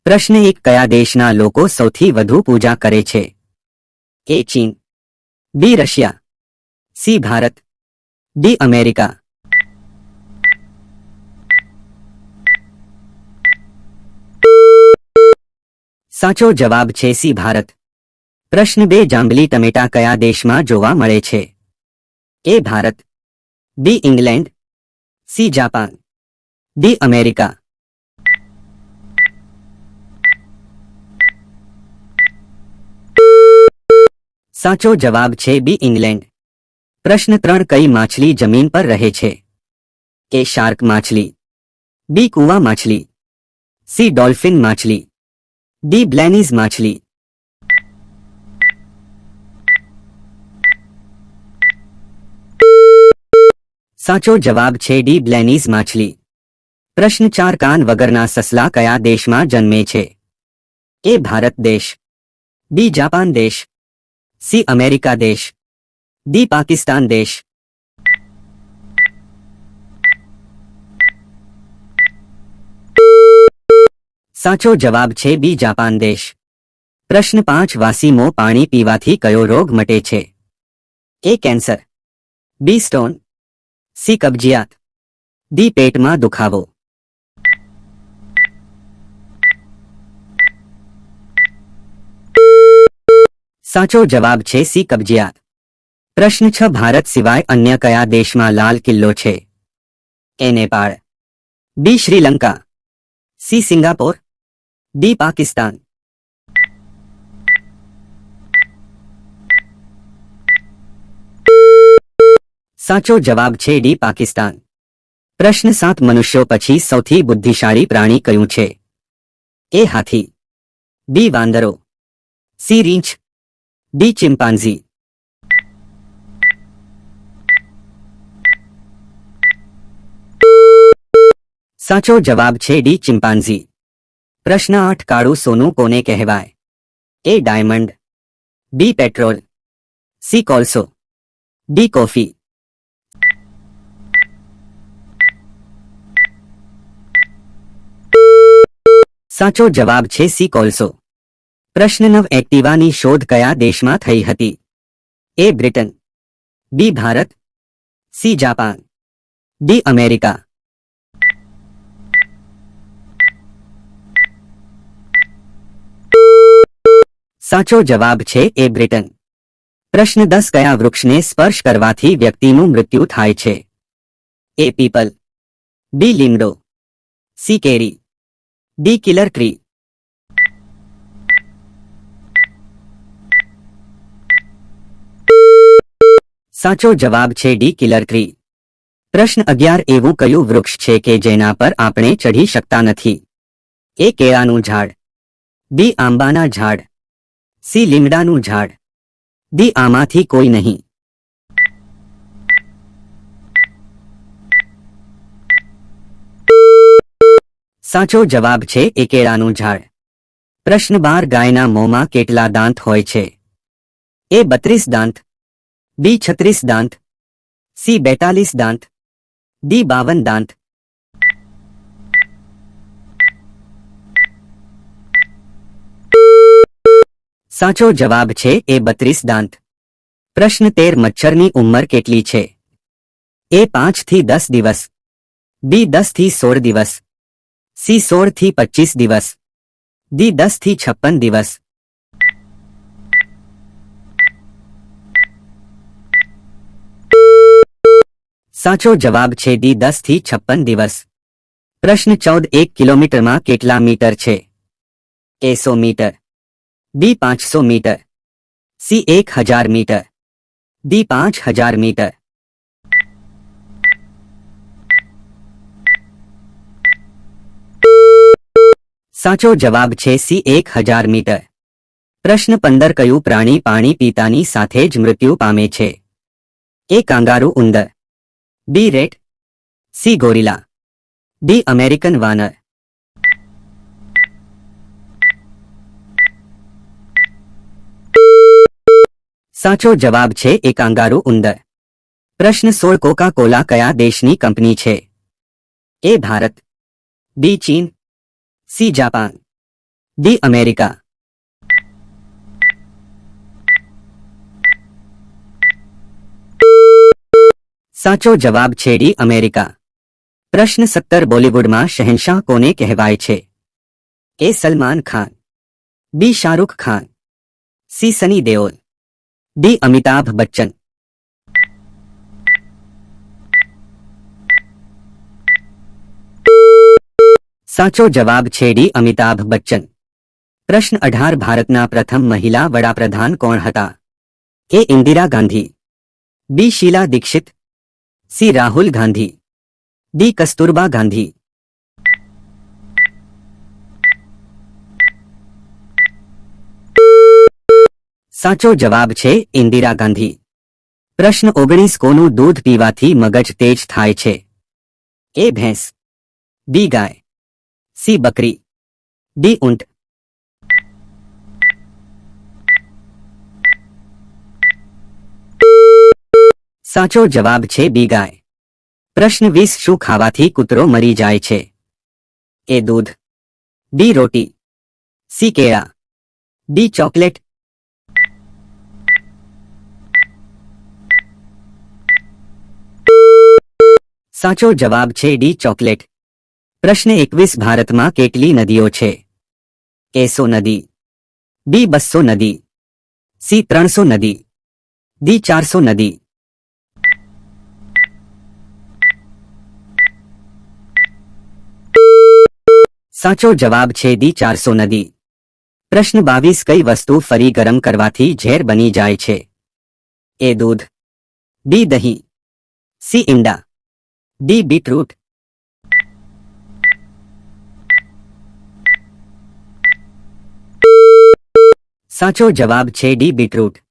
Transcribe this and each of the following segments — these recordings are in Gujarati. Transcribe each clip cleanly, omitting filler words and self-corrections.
પ્રશ્ન 1 કયા દેશના લોકો સૌથી વધુ પૂજા કરે છે? એ ચીન, B Russia, C Bharat, D America. સાચો જવાબ છે સી ભારત. પ્રશ્ન 2 જાંબલી ટમેટા કયા દેશમાં જોવા મળે છે? A Bharat, B England, C Japan, D America. સાચો જવાબ છે બી ઇંગ્લેન્ડ. પ્રશ્ન 3 કઈ માછલી જમીન પર રહે છે? એ શાર્ક માછલી, બી કુવા માછલી, સી ડોલ્ફિન માછલી, ડી બ્લેનીઝ માછલી. સાચો જવાબ છે ડી બ્લેનીઝ માછલી. પ્રશ્ન 4 કાન વગરના સસલા કયા દેશમાં જન્મે છે? એ ભારત દેશ, બી જાપાન દેશ, સી અમેરિકા દેશ, ડી પાકિસ્તાન દેશ. સાચો જવાબ છે બી જાપાન દેશ. પ્રશ્ન 5 વાસીમો પાણી પીવાથી કયો રોગ મટે છે? એ કેન્સર, બી સ્ટોન, સી કબજિયાત, ડી પેટમાં દુખાવો. સાચો જવાબ છે સી કબજિયાત. પ્રશ્ન 6 ભારત સિવાય અન્ય કયા દેશમાં લાલ કિલ્લો છે? A Nepal, B Sri Lanka, C Singapore, D Pakistan. સાચો જવાબ છે ડી પાકિસ્તાન. પ્રશ્ન 7 મનુષ્યો પછી સૌથી બુદ્ધિશાળી પ્રાણી કયું છે? એ હાથી, બી વાંદરો, સી રીંછ, ડી ચિમ્પાન્ઝી. સાચો જવાબ છે ડી ચિમ્પાન્ઝી. પ્રશ્ન 8 કાળું સોનું કોને કહેવાય? એ ડાયમંડ, બી પેટ્રોલ, સી કોલસો, ડી કોફી. સાચો જવાબ છે સી કોલસો. પ્રશ્ન 9 એક્ટિવાની શોધ કયા દેશમાં થઈ હતી? A Britain, B Bharat, C Japan, D America. સાચો જવાબ છે એ બ્રિટન. પ્રશ્ન 10 કયા વૃક્ષને સ્પર્શ કરવાથી વ્યક્તિનું મૃત્યુ થાય છે? એ પીપલ, બી લીમડો, સી કેરી, ડી કિલર ટ્રી. સાચો જવાબ છે ડી કિલર ટ્રી. પ્રશ્ન 11 એવું કયું વૃક્ષ છે કે જેના પર આપણે ચઢી શકતા નથી? એ કેળાનું ઝાડ, બી આંબાના ઝાડ, સી લીમડાનું ઝાડ, ડી આમાંથી કોઈ નહીં. સાચો જવાબ છે એ કેળાનું ઝાડ. પ્રશ્ન 12 ગાયના મોંમાં કેટલા દાંત હોય છે? એ 32 દાંત, બી 36 દાંત, સી 42 દાંત, ડી 52 દાંત. સાચો જવાબ છે એ 32 દાંત. પ્રશ્ન 13 મચ્છરની ઉંમર કેટલી છે? એ 5 થી 10 દિવસ, બી 10 થી 16 દિવસ, સી 16 થી 25 દિવસ, ડી 10 થી 56 દિવસ. સાચો જવાબ છે ડી 10 થી 56 દિવસ. પ્રશ્ન 14 1 કિલોમીટરમાં કેટલા મીટર છે? A 100 metre, B 500 metre, C 1000 metre, D 5000 metre. સાચો જવાબ છે સી 1000 મીટર. પ્રશ્ન 15 કયું પ્રાણી પાણી પીતાની સાથે જ મૃત્યુ પામે છે? એ કાંગારૂ ઉંદર, B rat, C gorilla, D American વાનર. સાચો જવાબ છે એ કાંગારૂ ઉંદર. પ્રશ્ન 16 કોકા કોલા કયા દેશની કંપની છે? એ ભારત, બી ચીન, સી જાપાન, ડી અમેરિકા. સાચો જવાબ છે ડી અમેરિકા. પ્રશ્ન 17 બોલિવૂડમાં શહેનશાહ કોને કહેવાય છે? એ સલમાન ખાન, બી શાહરૂખ ખાન, સી સની દેઓલ, ડી અમિતાભ બચ્ચન. સાચો જવાબ છે ડી અમિતાભ બચ્ચન. પ્રશ્ન 18 ભારતના પ્રથમ મહિલા વડાપ્રધાન કોણ હતા? એ ઇન્દિરા ગાંધી, બી શીલા દીક્ષિત, સી રાહુલ ગાંધી, ડી કસ્તુરબા ગાંધી. સાચો જવાબ છે ઇન્દિરા ગાંધી. પ્રશ્ન 19 કોનું દૂધ પીવાથી મગજ તેજ થાય છે? એ ભેંસ, બી ગાય, સી બકરી, ડી ઊંટ. સાચો જવાબ છે બી ગાય. પ્રશ્ન 20 શું ખાવાથી કૂતરો મરી જાય છે? એ દૂધ, બી રોટી, સી કેળા, ડી ચોકલેટ. સાચો જવાબ છે ડી ચોકલેટ. પ્રશ્ન 21 ભારતમાં કેટલી નદીઓ છે? એ 100 નદી, બી 200 નદી, સી 300 નદી, ડી 400 નદી. સાચો જવાબ છે ડી 400 નદી. પ્રશ્ન 22 કઈ વસ્તુ ફરી ગરમ કરવાથી ઝેર બની જાય છે? એ દૂધ, બી દહીં, સી ઈંડા, ડી બીટરૂટ. સાચો જવાબ છે ડી બીટરૂટ.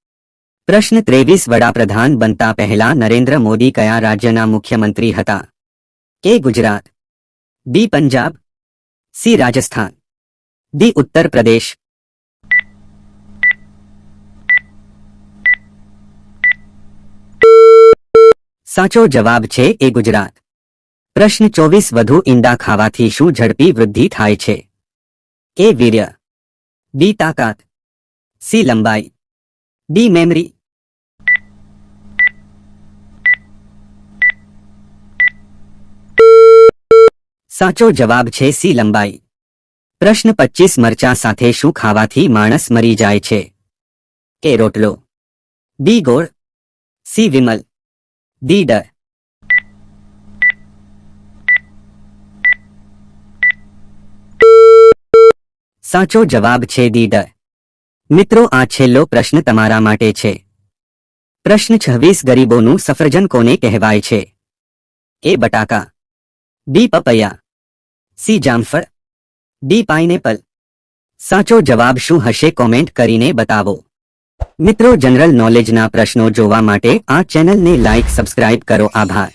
પ્રશ્ન 23 વડાપ્રધાન બનતા પહેલા નરેન્દ્ર મોદી કયા રાજ્યના મુખ્યમંત્રી હતા? એ ગુજરાત, બી પંજાબ, સી રાજસ્થાન, ડી ઉત્તર પ્રદેશ. સાચો જવાબ છે એ ગુજરાત. પ્રશ્ન 24 વધુ ઈંડા ખાવાથી શું ઝડપી વૃદ્ધિ થાય છે? એ વીર્ય, બી તાકાત, સી લંબાઈ, ડી મેમરી. સાચો જવાબ છે સી લંબાઈ. પ્રશ્ન 25 મરચાં સાથે શું ખાવાથી માણસ મરી જાય છે? એ રોટલો, બી ગોળ, સી વિમલ, ડી ડર. સાચો જવાબ છે ડી ડર. મિત્રો આ છેલ્લો પ્રશ્ન તમારા માટે છે. પ્રશ્ન 26 ગરીબોનું સફરજન કોને કહેવાય છે? એ બટાકા, બી પપૈયા, સી જામફળ, ડી પાઇનેપલ. સાચો જવાબ શું હશે કોમેન્ટ કરીને બતાવો. મિત્રો જનરલ નોલેજના પ્રશ્નો જોવા માટે આ ચેનલને લાઇક સબસ્ક્રાઇબ કરો. આભાર.